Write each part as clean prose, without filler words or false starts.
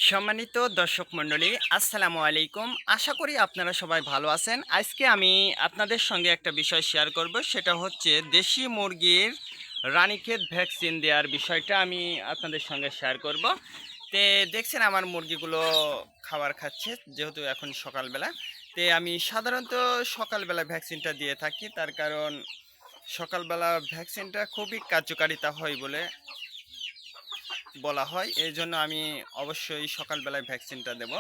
সম্মানিত দর্শক মণ্ডলী, আসসালামু আলাইকুম। আশা করি আপনারা সবাই ভালো আছেন। আজকে আমি আপনাদের সঙ্গে একটা বিষয় শেয়ার করব, সেটা হচ্ছে দেশি মুরগির রানীক্ষেত ভ্যাকসিন দেওয়ার বিষয়টা আমি আপনাদের সঙ্গে শেয়ার করব। দেখছেন আমার মুরগিগুলো খাবার খাচ্ছে, যেহেতু এখন সকালবেলা। আমি সাধারণত সকালবেলা ভ্যাকসিনটা দিয়ে থাকি, তার কারণ সকালবেলা ভ্যাকসিনটা খুবই কার্যকারিতা হয় বলে বলা হয়। এই জন্য আমি অবশ্যই সকালবেলায় ভ্যাকসিনটা দেব।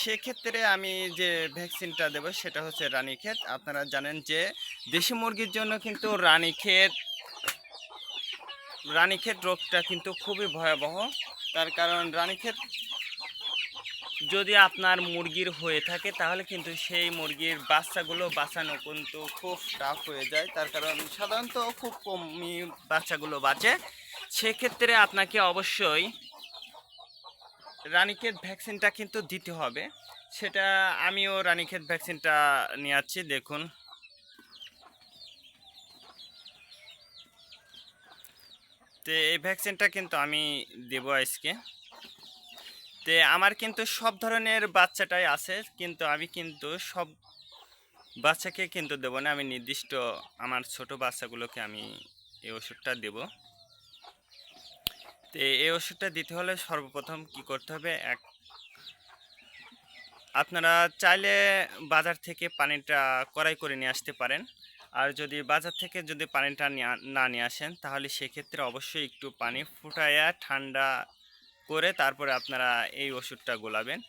সেক্ষেত্রে আমি যে ভ্যাকসিনটা দেব সেটা হচ্ছে রানীক্ষেত। আপনারা জানেন যে দেশি মুরগির জন্য কিন্তু রানীক্ষেত রোগটা কিন্তু খুবই ভয়াবহ। তার কারণ রানীক্ষেত যদি আপনার মুরগির হয়ে থাকে, তাহলে কিন্তু সেই মুরগির বাচ্চাগুলো বাঁচানো কিন্তু খুব টাফ হয়ে যায়। তার কারণ সাধারণত খুব কমই বাচ্চাগুলো বাঁচে। সেক্ষেত্রে আপনাকে অবশ্যই রানীক্ষেত ভ্যাকসিনটা কিন্তু দিতে হবে। সেটা আমিও রানীক্ষেত ভ্যাকসিনটা নিয়ে যাচ্ছি, দেখুন। এই ভ্যাকসিনটা কিন্তু আমি দেব আজকে। আমার কিন্তু সব ধরনের বাচ্চাটাই আছে, কিন্তু আমি কিন্তু সব বাচ্চাকে কিন্তু দেবো না। আমি নির্দিষ্ট আমার ছোট বাচ্চাগুলোকে আমি এই ওষুধটা দেব। এই ওষুধটা দিতে হলে সর্বপ্রথম কি করতে হবে, আপনারা চাইলে বাজার থেকে পানিটা কড়াই করে নিয়ে আসতে পারেন। আর যদি বাজার থেকে পানিটা না নিয়ে আসেন, তাহলে সেক্ষেত্রে অবশ্যই একটু পানি ফুটাইয়া ঠান্ডা করে তারপরে আপনারা এই ওষুধটা গোলাবেন।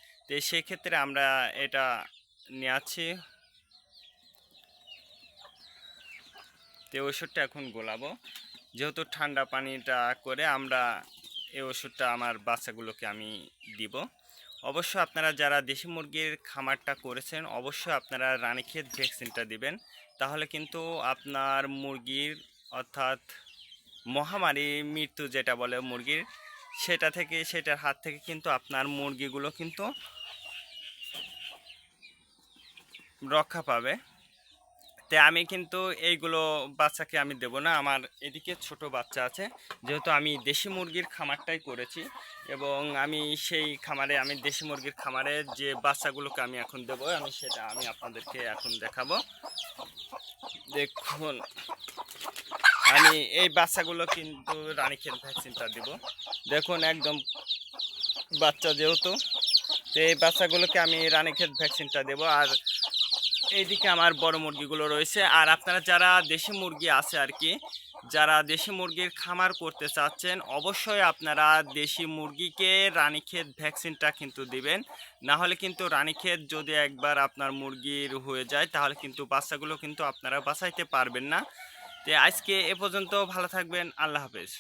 সেক্ষেত্রে আমরা এটা নিয়ে আসছি। ওষুধটা এখন গোলাবো, যেহেতু ঠান্ডা পানিটা করে আমরা এই ওষুধটা আমার বাচ্চাগুলোকে আমি দিব। অবশ্য আপনারা যারা দেশি মুরগির খামারটা করেছেন, অবশ্যই আপনারা রানীক্ষেত ভ্যাকসিনটা দিবেন। তাহলে কিন্তু আপনার মুরগির, অর্থাৎ মহামারী মৃত্যু যেটা বলে মুরগির, সেটার হাত থেকে কিন্তু আপনার মুরগিগুলো কিন্তু রক্ষা পাবে। আমি কিন্তু এইগুলো বাচ্চাকে আমি দেব না। আমার এদিকে ছোট বাচ্চা আছে, যেহেতু আমি দেশি মুরগির খামারটাই করেছি, এবং আমি আমি দেশি মুরগির খামারে যে বাচ্চাগুলোকে আমি এখন দেব, সেটা আমি আপনাদেরকে এখন দেখাবো। দেখুন, আমি এই বাচ্চাগুলো কিন্তু রানীক্ষেত ভ্যাকসিনটা দিব। দেখুন, একদম বাচ্চা যেহেতু, এই বাচ্চাগুলোকে আমি রানীক্ষেত ভ্যাকসিনটা দেব। আর এইদিকে আমার বড় মুরগিগুলো রয়েছে। আর আপনারা যারা দেশি মুরগি আছে আর কি, যারা দেশি মুরগির খামার করতে চাচ্ছেন, অবশ্যই আপনারা দেশি মুরগিকে রানীক্ষেত ভ্যাকসিনটা কিন্তু দিবেন। না হলে কিন্তু রানীক্ষেত যদি একবার আপনার মুরগির হয়ে যায়, তাহলে কিন্তু বাচ্চাগুলো কিন্তু আপনারা বাঁচাইতে পারবেন না। আজকে এ পর্যন্ত, ভালো থাকবেন, আল্লাহ হাফেজ।